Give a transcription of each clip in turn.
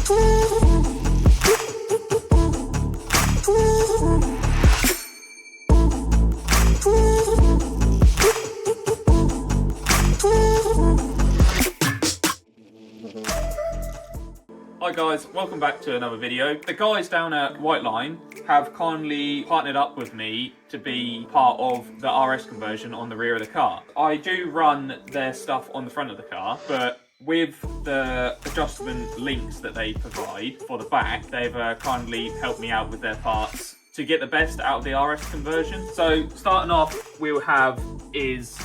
Hi guys, welcome back to another video. The guys down at WHITELINE have kindly partnered up with me to be part of the RS conversion on the rear of the car. I do run their stuff on the front of the car, but with the adjustment links that they provide for the back, they've kindly helped me out with their parts to get the best out of the RS conversion. So starting off, we'll have is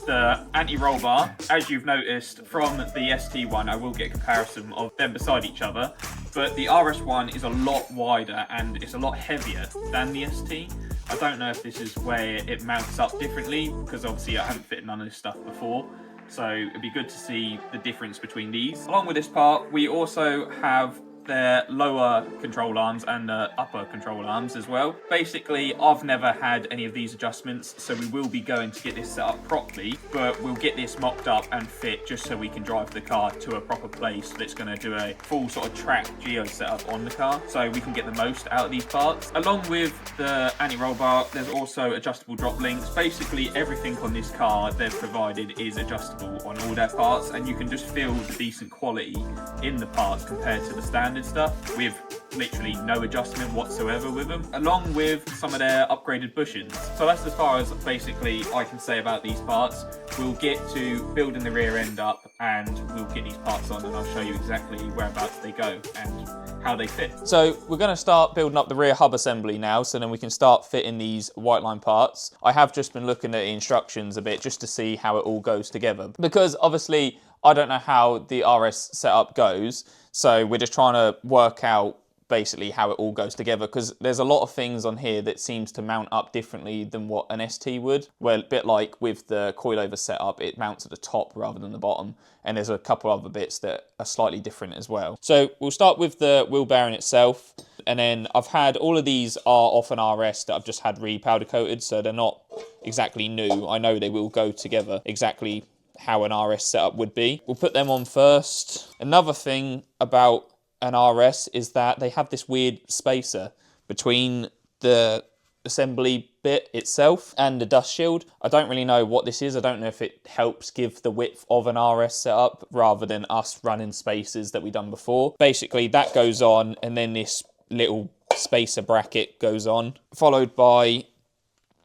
the anti-roll bar. As you've noticed from the ST one, I will get a comparison of them beside each other, but the RS one is a lot wider and it's a lot heavier than the ST. I don't know if this is where it mounts up differently, because obviously I haven't fitted none of this stuff before, so it'd be good to see the difference between these. Along with this part, we also have their lower control arms and the upper control arms as well. Basically, I've never had any of these adjustments, so we will be going to get this set up properly, but we'll get this mocked up and fit just so we can drive the car to a proper place that's going to do a full sort of track geo setup on the car, so we can get the most out of these parts. Along with the anti-roll bar, there's also adjustable drop links. Basically, everything on this car they've provided is adjustable on all their parts, and you can just feel the decent quality in the parts compared to the standard stuff with literally no adjustment whatsoever with them, along with some of their upgraded bushings. So that's as far as basically I can say about these parts. We'll get to building the rear end up and we'll get these parts on, and I'll show you exactly whereabouts they go and how they fit. So we're going to start building up the rear hub assembly now, so then we can start fitting these WHITELINE parts. I have just been looking at the instructions a bit just to see how it all goes together, because obviously I don't know how the RS setup goes, so we're just trying to work out basically how it all goes together, because there's a lot of things on here that seems to mount up differently than what an ST would. Well, a bit like with the coilover setup, it mounts at the top rather than the bottom, and there's a couple other bits that are slightly different as well. So we'll start with the wheel bearing itself, and then I've had all of these are off an RS that I've just had re-powder coated, so they're not exactly new. I know they will go together exactly how an RS setup would be. We'll put them on first. Another thing about an RS is that they have this weird spacer between the assembly bit itself and the dust shield. I don't really know what this is. I don't know if it helps give the width of an RS setup rather than us running spacers that we've done before. Basically that goes on, and then this little spacer bracket goes on, followed by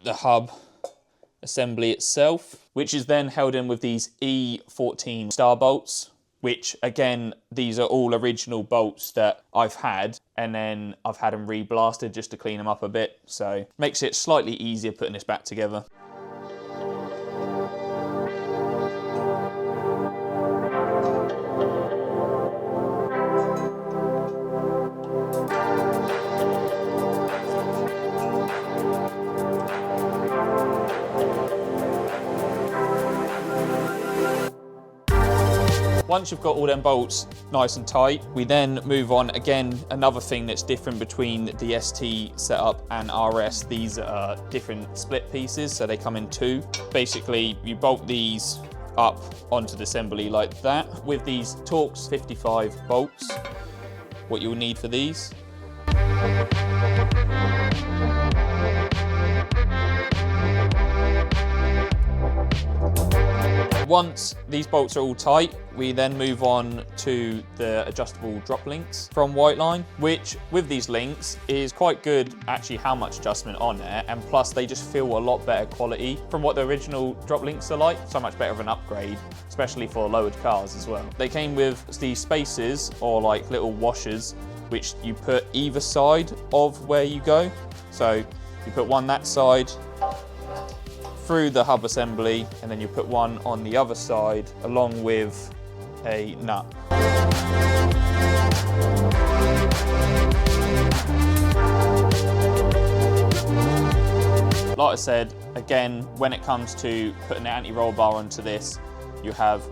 the hub assembly itself, which is then held in with these E14 star bolts, which again, these are all original bolts that I've had, and then I've had them re-blasted just to clean them up a bit, so makes it slightly easier putting this back together. Once you've got all them bolts nice and tight, we then move on. Again, another thing that's different between the ST setup and RS, these are different split pieces, so they come in two. Basically, you bolt these up onto the assembly like that. With these Torx 55 bolts, what you'll need for these. Once these bolts are all tight, we then move on to the adjustable drop links from WHITELINE, which with these links is quite good actually how much adjustment on there, and plus they just feel a lot better quality from what the original drop links are like. So much better of an upgrade, especially for lowered cars as well. They came with these spacers, or like little washers, which you put either side of where you go. So you put one that side through the hub assembly, and then you put one on the other side along with a nut. Like I said, again, when it comes to putting the anti-roll bar onto this, you have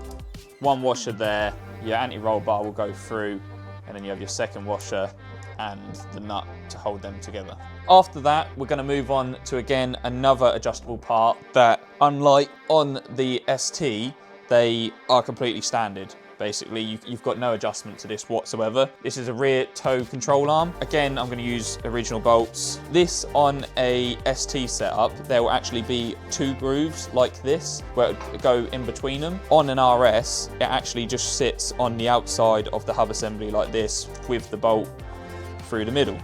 one washer there, your anti-roll bar will go through, and then you have your second washer and the nut to hold them together. After that, we're going to move on to, again, another adjustable part that, unlike on the ST, they are completely standard. basically. You've got no adjustment to this whatsoever. This is a rear toe control arm. Again, I'm going to use original bolts. This on a ST setup, there will actually be 2 grooves like this where it go in between them. On an RS, it actually just sits on the outside of the hub assembly like this with the bolt through the middle.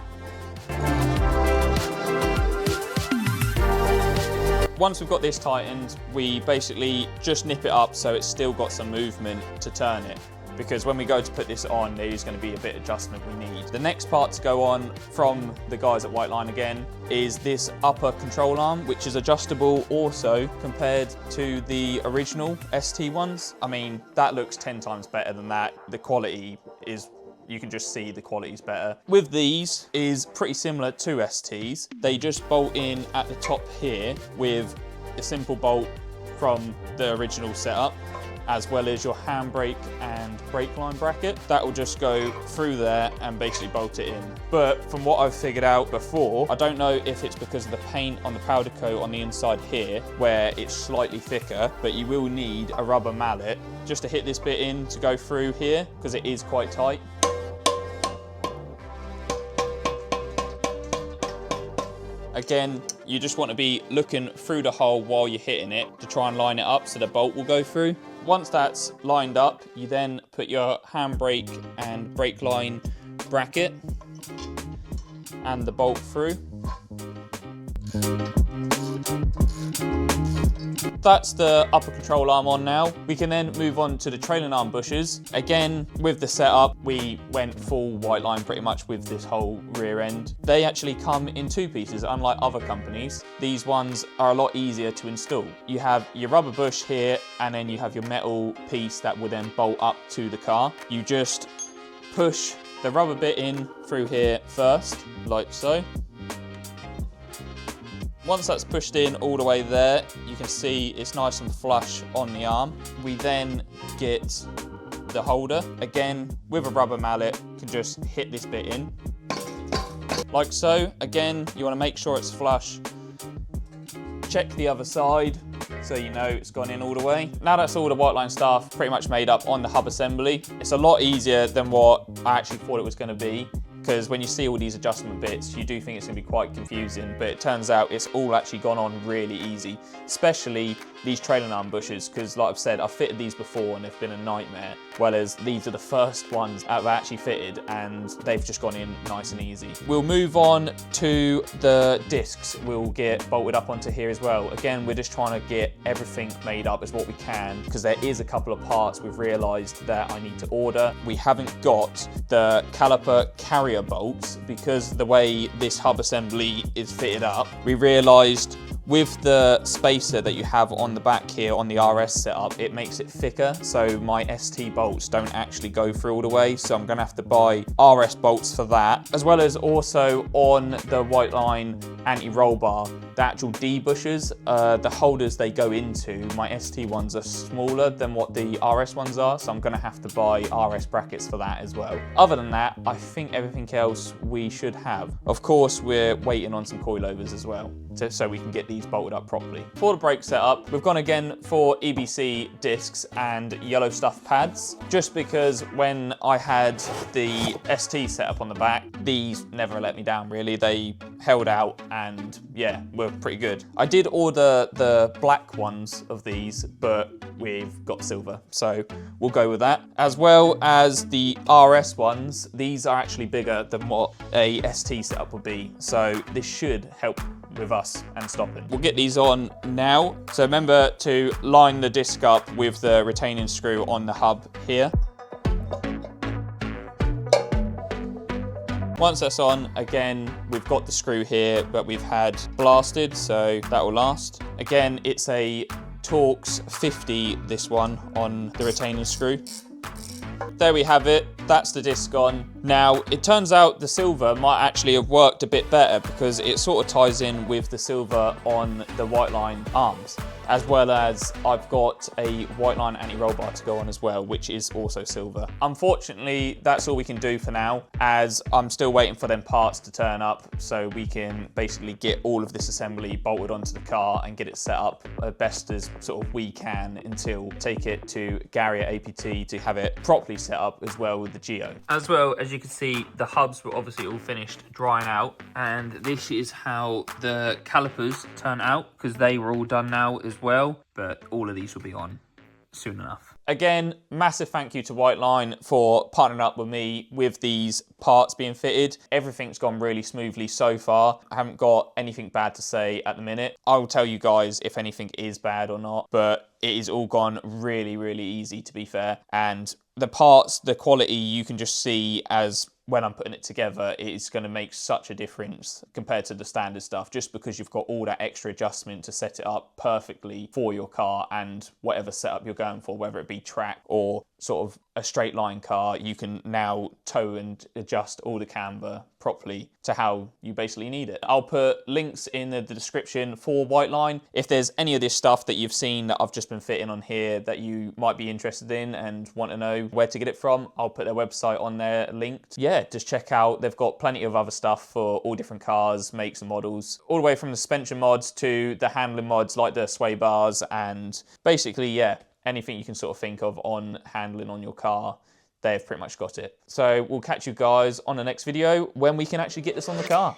Once we've got this tightened, we basically just nip it up so it's still got some movement to turn it, because when we go to put this on, there is going to be a bit of adjustment we need. The next part to go on from the guys at WHITELINE again is this upper control arm, which is adjustable also compared to the original ST ones. I mean, that looks 10 times better than that. The quality is, you can just see the quality's better. With these is pretty similar to STs. They just bolt in at the top here with a simple bolt from the original setup, as well as your handbrake and brake line bracket. That will just go through there and basically bolt it in. But from what I've figured out before, I don't know if it's because of the paint on the powder coat on the inside here, where it's slightly thicker, but you will need a rubber mallet just to hit this bit in to go through here, because it is quite tight. Again, you just want to be looking through the hole while you're hitting it to try and line it up so the bolt will go through. Once that's lined up, you then put your handbrake and brake line bracket and the bolt through. That's the upper control arm on now. We can then move on to the trailing arm bushes. Again, with the setup, we went full WHITELINE pretty much with this whole rear end. They actually come in 2 pieces, unlike other companies. These ones are a lot easier to install. You have your rubber bush here, and then you have your metal piece that will then bolt up to the car. You just push the rubber bit in through here first, like so. Once that's pushed in all the way there, you can see it's nice and flush on the arm. We then get the holder. Again, with a rubber mallet, you can just hit this bit in. Like so. Again, you want to make sure it's flush. Check the other side so you know it's gone in all the way. Now that's all the WHITELINE stuff pretty much made up on the hub assembly. It's a lot easier than what I actually thought it was going to be, because when you see all these adjustment bits, you do think it's going to be quite confusing, but it turns out it's all actually gone on really easy, especially these trailing arm bushes, because like I've said, I've fitted these before and they've been a nightmare, whereas these are the first ones I've actually fitted and they've just gone in nice and easy. We'll move on to the discs. We'll get bolted up onto here as well. Again, we're just trying to get everything made up as what we can, because there is a couple of parts we've realised that I need to order. We haven't got the caliper carrier bolts because the way this hub assembly is fitted up, we realised with the spacer that you have on the back here on the RS setup, it makes it thicker, so my ST bolts don't actually go through all the way, so I'm gonna have to buy RS bolts for that, as well as also on the WHITELINE anti-roll bar, the actual D bushes, the holders they go into, my ST ones are smaller than what the RS ones are, so I'm gonna have to buy RS brackets for that as well. Other than that, I think everything else we should have. Of course, we're waiting on some coilovers as well, so we can get these bolted up properly. For the brake setup, we've gone again for EBC discs and yellow stuff pads, just because when I had the ST setup on the back, these never let me down really. They held out and yeah, were pretty good. I did order the black ones of these, but we've got silver, so we'll go with that. As well as the RS ones, these are actually bigger than what a ST setup would be, so this should help with us and stopping. We'll get these on now. So remember to line the disc up with the retaining screw on the hub here. Once that's on, again, we've got the screw here, but we've had blasted, so that will last. Again, it's a Torx 50, this one, on the retaining screw. There we have it. that's the disc on. Now, it turns out the silver might actually have worked a bit better because it sort of ties in with the silver on the WHITELINE arms, as well as I've got a WHITELINE anti-roll bar to go on as well, which is also silver. Unfortunately, that's all we can do for now, as I'm still waiting for them parts to turn up so we can basically get all of this assembly bolted onto the car and get it set up as best as sort of we can until take it to Gary at APT to have it properly set up as well with the Geo. As well, as you can see, the hubs were obviously all finished drying out, and this is how the calipers turn out because they were all done now as well, but all of these will be on soon enough. Again, massive thank you to WHITELINE for partnering up with me with these parts being fitted. Everything's gone really smoothly so far. I haven't got anything bad to say at the minute. I will tell you guys if anything is bad or not, but it has all gone really, really easy, to be fair. And the parts, the quality, you can just see as when I'm putting it together, it is going to make such a difference compared to the standard stuff, just because you've got all that extra adjustment to set it up perfectly for your car and whatever setup you're going for, whether it be track or sort of a straight line car, you can now tow and adjust all the camber properly to how you basically need it. I'll put links in the description for WHITELINE. If there's any of this stuff that you've seen that I've just been fitting on here that you might be interested in and want to know where to get it from, I'll put their website on there linked. Yeah, just check out. They've got plenty of other stuff for all different cars, makes and models, all the way from the suspension mods to the handling mods like the sway bars, and basically, yeah, anything you can sort of think of on handling on your car, they've pretty much got it. So we'll catch you guys on the next video when we can actually get this on the car.